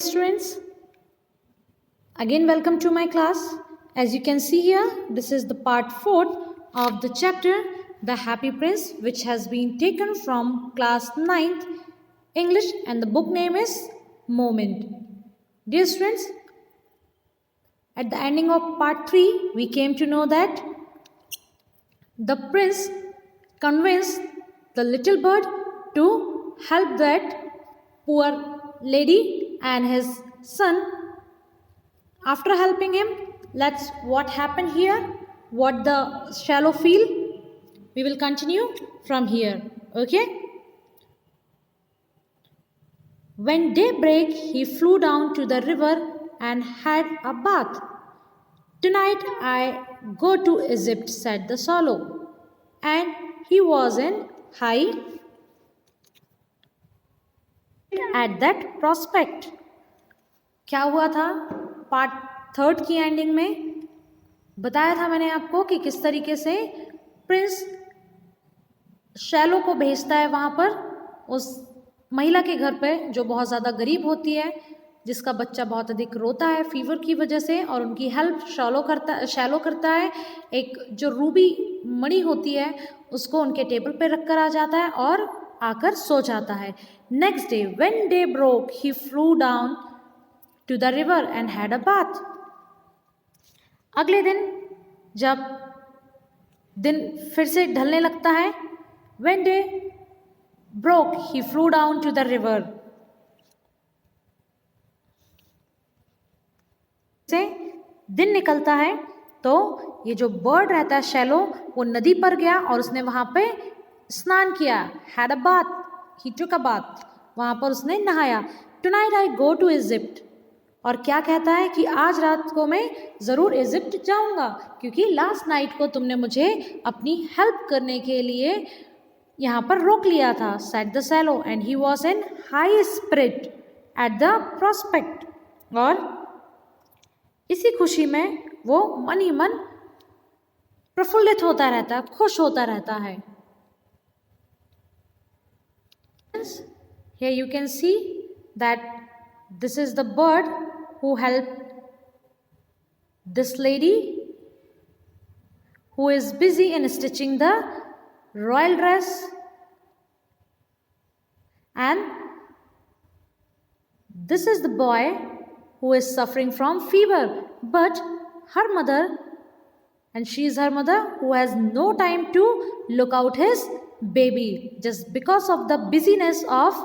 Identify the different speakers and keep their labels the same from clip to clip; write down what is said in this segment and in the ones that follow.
Speaker 1: Students, again welcome to my class. As you can see here, this is the part 4 of the chapter The Happy Prince, which has been taken from class 9th English, and the book name is Moment. Dear students, at the ending of part 3, we came to know that the prince convinced the little bird to help that poor lady and his son. After helping him, let's what happened here, what the shallow feel. We will continue from here. Okay. When daybreak, he flew down to the river and had a bath. Tonight I go to Egypt, said the swallow, and he was in high at that prospect. क्या हुआ था part 3 की ending में? बताया था मैंने आपको कि किस तरीके से प्रिंस शैलो को भेजता है वहाँ पर उस महिला के घर पे जो बहुत ज़्यादा गरीब होती है, जिसका बच्चा बहुत अधिक रोता है फीवर की वजह से, और उनकी हेल्प शैलो करता है। एक जो रूबी मणि होती है उसको उनके टेबल पे रख कर आ जाता है और आकर सो जाता है। Next day when day broke he flew down to the river and had a bath. अगले दिन जब दिन फिर से ढलने लगता है, when day broke he flew down to the river, से दिन निकलता है तो ये जो बर्ड रहता है शैलो, वो नदी पर गया और उसने वहां पे स्नान किया। Had a bath, he took a bath, वहां पर उसने नहाया। Tonight I go to Egypt, और क्या कहता है कि आज रात को मैं ज़रूर इजिप्ट जाऊंगा, क्योंकि लास्ट नाइट को तुमने मुझे अपनी हेल्प करने के लिए यहाँ पर रोक लिया था, said the swallow, and he was in high spirit at the prospect. और इसी खुशी में वो मन ही मन प्रफुल्लित होता रहता है, खुश होता रहता है। Here you can see that this is the bird who helped this lady who is busy in stitching the royal dress, and this is the boy who is suffering from fever, but her mother, and she is her mother who has no time to look out his baby just because of the busyness of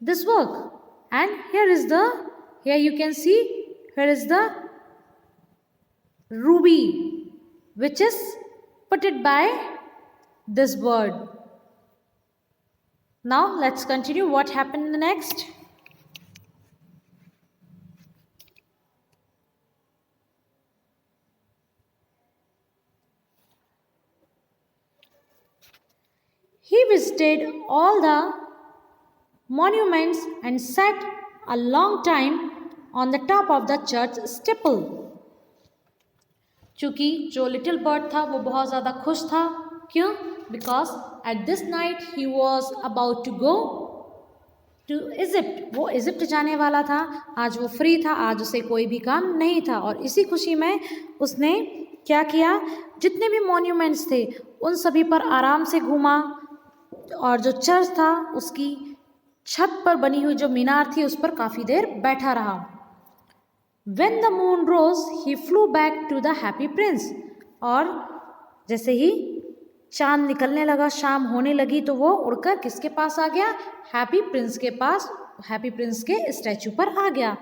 Speaker 1: this work. And here you can see, here is the ruby which is putted by this bird. Now let's continue what happened in the next. He visited all the monuments and sat a long time on the top of the church steeple. चूँकि जो little bird था वो बहुत ज़्यादा खुश था। क्यों? Because at this night he was about to go to Egypt, वो इजिप्ट जाने वाला था। आज वो फ्री था, आज उसे कोई भी काम नहीं था, और इसी खुशी में उसने क्या किया, जितने भी मॉन्यूमेंट्स थे उन सभी पर आराम से घूमा, और जो चर्च था उसकी छत पर बनी हुई जो मीनार थी उस पर काफ़ी देर बैठा रहा। When the moon rose, he flew back to the happy prince, और जैसे ही चांद निकलने लगा, शाम होने लगी, तो वो उड़कर किसके पास आ गया? हैप्पी प्रिंस के पास, हैप्पी प्रिंस के स्टैचू पर आ गया।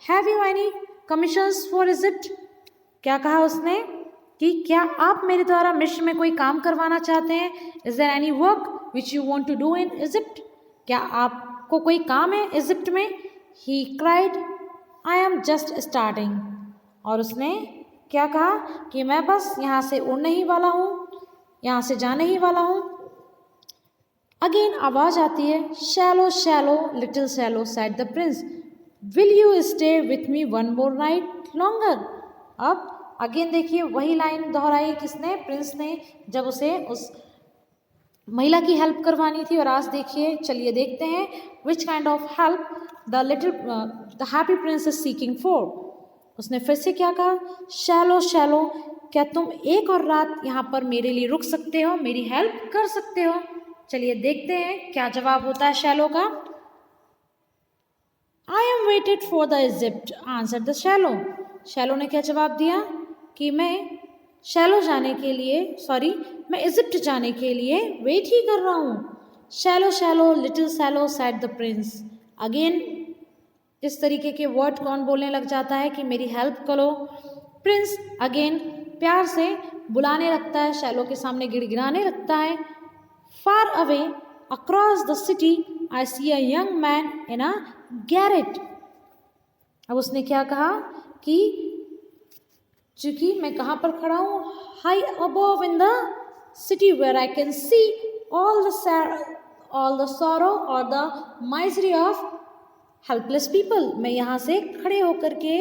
Speaker 1: Have you any commissions for Egypt? क्या कहा उसने कि क्या आप मेरे द्वारा मिस्र में कोई काम करवाना चाहते हैं? Is there any work which you want to do in Egypt? क्या आपको कोई काम है इजिप्ट में? He cried, I am just starting, और उसने क्या कहा कि मैं बस यहाँ से उड़ने ही वाला हूँ, यहाँ से जाने ही वाला हूँ। अगेन आवाज़ आती है, shallow shallow little shallow said the prince, will you stay with me one more night longer? अब अगेन देखिए वही लाइन दोहराई किसने? प्रिंस ने, जब उसे उस महिला की हेल्प करवानी थी। और आज देखिए, चलिए देखते हैं which kind of help the happy Prince is seeking for. उसने फिर से क्या कहा, शैलो शैलो, क्या तुम एक और रात यहाँ पर मेरे लिए रुक सकते हो, मेरी हेल्प कर सकते हो। चलिए देखते हैं क्या जवाब होता है शैलो का। I am waited for the Egypt answer the shallow. Shallow ने क्या जवाब दिया कि मैं शैलो जाने के लिए, मैं इजिप्ट जाने के लिए वेट ही कर रहा हूँ। Shallow shallow little shallow sad the Prince. Again इस तरीके के वर्ड कौन बोलने लग जाता है कि मेरी हेल्प करो। प्रिंस अगेन प्यार से बुलाने लगता है, शैलो के सामने गिड़गिड़ाने लगता है। Far away across the city I see a young man in a garret. अब उसने क्या कहा कि चूंकि मैं कहाँ पर खड़ा हूँ, high above in the city where I can see all the sorrow और the misery of helpless people. मैं यहाँ से खड़े होकर के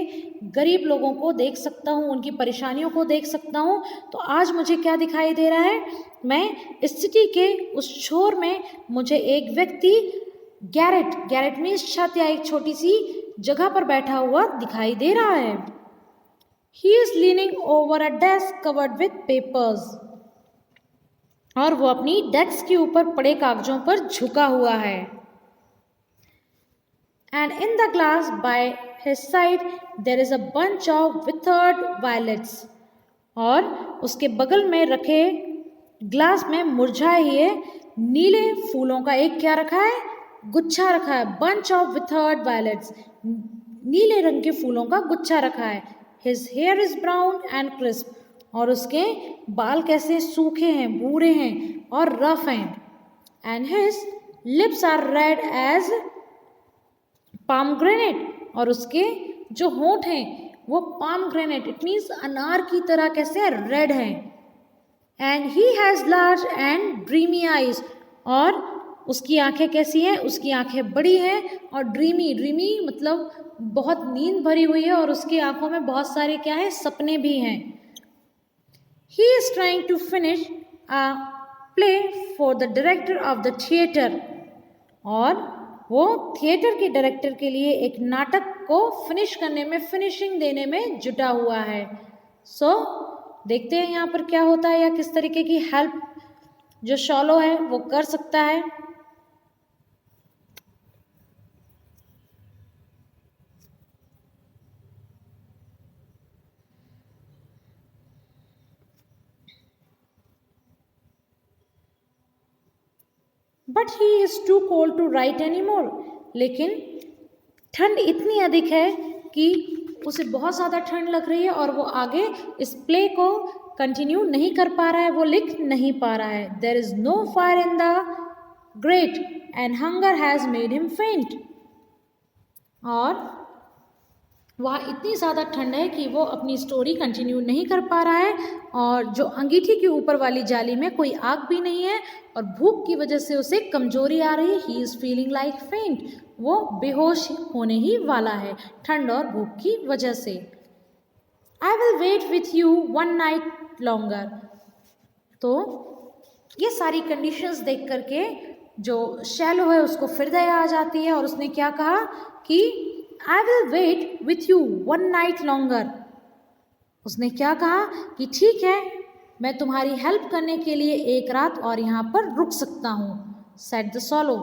Speaker 1: गरीब लोगों को देख सकता हूँ, उनकी परेशानियों को देख सकता हूँ। तो आज मुझे क्या दिखाई दे रहा है, मैं इस सिटी के उस छोर में मुझे एक व्यक्ति गैरेट मीन्स छत या एक छोटी सी जगह पर बैठा हुआ दिखाई दे रहा है। He is leaning over a desk covered with papers. और वो अपनी डेस्क के ऊपर पड़े कागजों पर झुका हुआ है। And in the glass by his side there is a bunch of withered violets। और उसके बगल में रखे ग्लास में मुरझाए हुए नीले फूलों का एक क्या रखा है, गुच्छा रखा है। bunch of withered violets, नीले रंग के फूलों का गुच्छा रखा है। his hair is brown and crisp, और उसके बाल कैसे सूखे हैं, भूरे हैं और रफ हैं। and his lips are red as palm granite, और उसके जो होंठ हैं वो पाम ग्रेनेट इट मीन्स अनार की तरह कैसे रेड हैं। And he has large and dreamy eyes, और उसकी आंखें कैसी हैं, उसकी आंखें बड़ी हैं और ड्रीमी मतलब बहुत नींद भरी हुई है, और उसकी आंखों में बहुत सारे क्या है, सपने भी हैं। He is trying to finish a play for the director of the theatre, और वो थिएटर के डायरेक्टर के लिए एक नाटक को फिनिश करने में, फिनिशिंग देने में जुटा हुआ है। सो देखते हैं यहाँ पर क्या होता है, या किस तरीके की हेल्प जो शैलो है वो कर सकता है। But he is too cold to write any more. लेकिन ठंड इतनी अधिक है कि उसे बहुत ज़्यादा ठंड लग रही है और वो आगे इस प्ले को कंटिन्यू नहीं कर पा रहा है, वो लिख नहीं पा रहा है। There is no fire in the grate and hunger has made him faint. और वहाँ इतनी ज़्यादा ठंड है कि वो अपनी स्टोरी कंटिन्यू नहीं कर पा रहा है, और जो अंगीठी के ऊपर वाली जाली में कोई आग भी नहीं है, और भूख की वजह से उसे कमजोरी आ रही है। ही इज़ फीलिंग लाइक फेंट, वो बेहोश होने ही वाला है ठंड और भूख की वजह से। I will wait with you one night longer. तो ये सारी कंडीशंस देख करके जो शैलो है उसको फिर दया आ जाती है, और उसने क्या कहा कि I will wait with you one night longer. उसने क्या कहा कि ठीक है, मैं तुम्हारी हेल्प करने के लिए एक रात और यहाँ पर रुक सकता हूँ। Said the swallow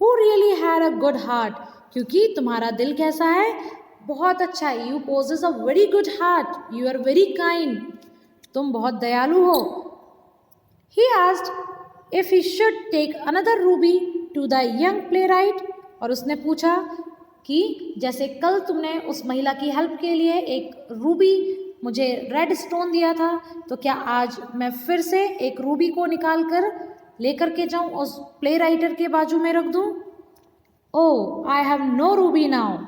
Speaker 1: who really had a good heart, क्योंकि तुम्हारा दिल कैसा है, बहुत अच्छा है। You possess a very good heart, you are very kind, तुम बहुत दयालु हो। He asked if he should take another ruby to the young playwright. और उसने पूछा कि जैसे कल तुमने उस महिला की हेल्प के लिए एक रूबी, मुझे रेड स्टोन दिया था, तो क्या आज मैं फिर से एक रूबी को निकाल कर लेकर के जाऊं, उस प्ले राइटर के बाजू में रख दूं। Oh I have no ruby now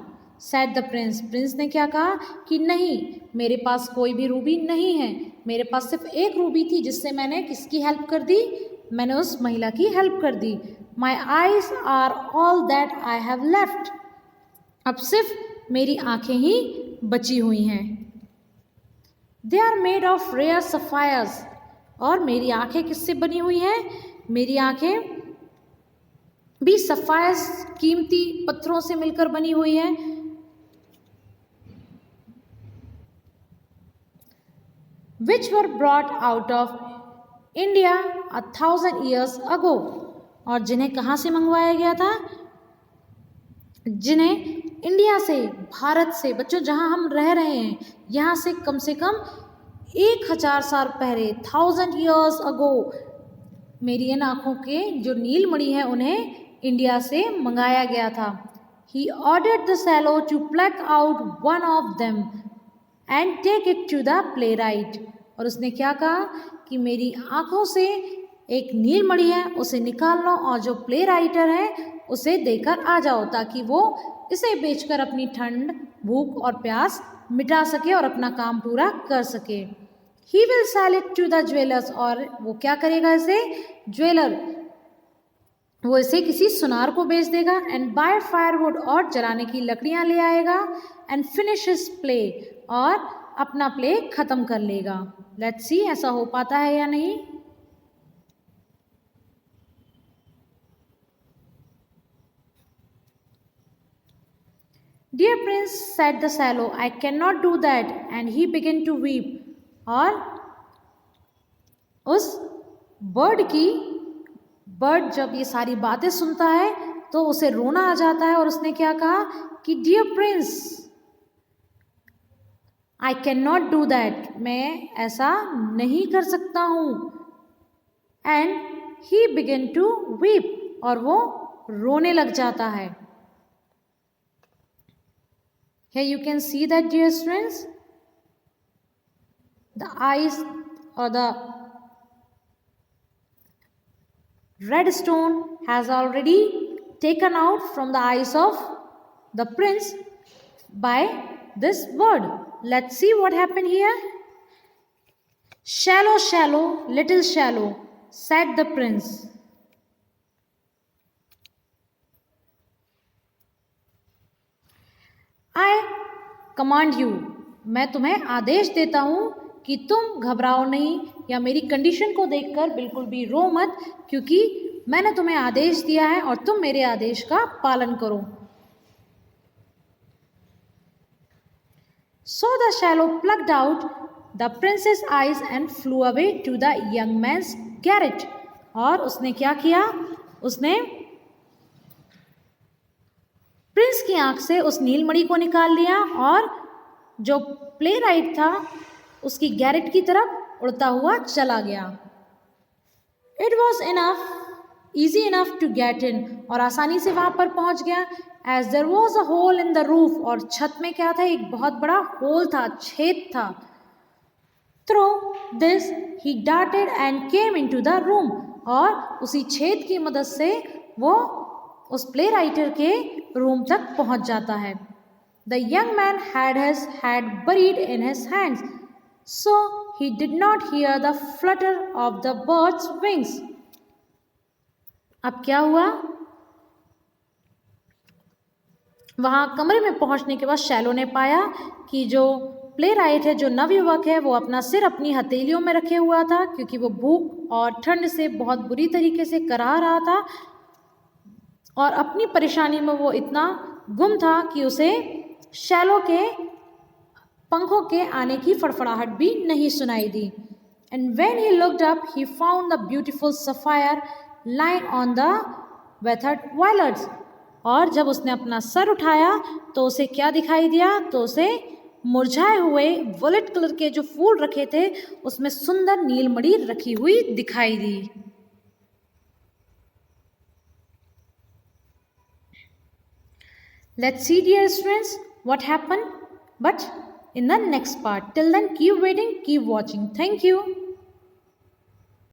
Speaker 1: said the prince. Prince ने क्या कहा कि नहीं, मेरे पास कोई भी रूबी नहीं है, मेरे पास सिर्फ एक रूबी थी जिससे मैंने किसकी हेल्प कर दी, मैंने उस महिला की हेल्प कर दी। My eyes are all that I have left, अब सिर्फ मेरी आंखें ही बची हुई हैं। They are made of rare sapphires, और मेरी आंखें किससे बनी हुई हैं? मेरी आंखें भी सफ़ायर कीमती पत्थरों से मिलकर बनी हुई है। Which were brought out of India 1,000 years ago, और जिन्हें कहाँ से मंगवाया गया था? जिन्हें इंडिया से, भारत से, बच्चों जहाँ हम रह रहे हैं यहाँ से कम 1000 साल पहले, 1000 years ago, मेरी इन आँखों के जो नीलमणि है उन्हें इंडिया से मंगाया गया था। He ordered the cello to pluck out one of them and take it to the playwright, और उसने क्या कहा कि मेरी आँखों से एक नीलमणि है उसे निकाल लो और जो प्ले राइटर है उसे देकर आ जाओ, ताकि वो इसे बेचकर अपनी ठंड, भूख और प्यास मिटा सके और अपना काम पूरा कर सके। He will sell it to the jewellers, और वो क्या करेगा इसे? ज्वेलर, वो इसे किसी सुनार को बेच देगा। एंड बाय फायरवुड, और जलाने की लकड़ियाँ ले आएगा। एंड फिनिश हिज प्ले, और अपना प्ले खत्म कर लेगा। लेट्स सी ऐसा हो पाता है या नहीं। Dear prince, said the swallow, I cannot do that, and he began to weep. और उस बर्ड जब ये सारी बातें सुनता है तो उसे रोना आ जाता है, और उसने क्या कहा कि dear prince, I cannot do that, मैं ऐसा नहीं कर सकता हूँ। And he began to weep, और वो रोने लग जाता है। Here you can see that, dear students, the eyes or the red stone has already taken out from the eyes of the prince by this bird. Let's see what happened here. Shallow, shallow, little shallow, said the prince. I command you, मैं तुम्हें आदेश देता हूँ कि तुम घबराओ नहीं, या मेरी कंडीशन को देखकर बिल्कुल भी रो मत, क्योंकि मैंने तुम्हें आदेश दिया है और तुम मेरे आदेश का पालन करो। So the swallow plucked out the prince's eyes and flew away to the young man's garret. और उसने क्या किया? उसने प्रिंस की आंख से उस नीलमणि को निकाल लिया और जो प्ले राइट था उसकी गैरेट की तरफ उड़ता हुआ चला गया। It was enough, easy enough to get in, और आसानी से वहाँ पर पहुँच गया। As there was a hole in the roof, और छत में क्या था? एक बहुत बड़ा होल था, छेद था। Through this he darted and came into the room, और उसी छेद की मदद से वो उस प्ले राइटर के रूम तक पहुंच जाता है। The young man had his head buried in his hands, so he did not hear the flutter of the bird's wings. अब क्या हुआ? वहाँ कमरे में पहुंचने के बाद शैलो ने पाया कि जो प्ले राइट है, जो नवयुवक है, वो अपना सिर अपनी हथेलियों में रखे हुआ था, क्योंकि वो भूख और ठंड से बहुत बुरी तरीके से कराह रहा था, और अपनी परेशानी में वो इतना गुम था कि उसे शैलो के पंखों के आने की फड़फड़ाहट भी नहीं सुनाई दी। And when he looked up he found the beautiful sapphire lying on the withered violets, और जब उसने अपना सर उठाया तो उसे क्या दिखाई दिया? तो उसे मुरझाए हुए वॉलेट कलर के जो फूल रखे थे उसमें सुंदर नीलमणि रखी हुई दिखाई दी। Let's see, dear students, what happened, but in the next part. Till then, keep waiting, keep watching. Thank you.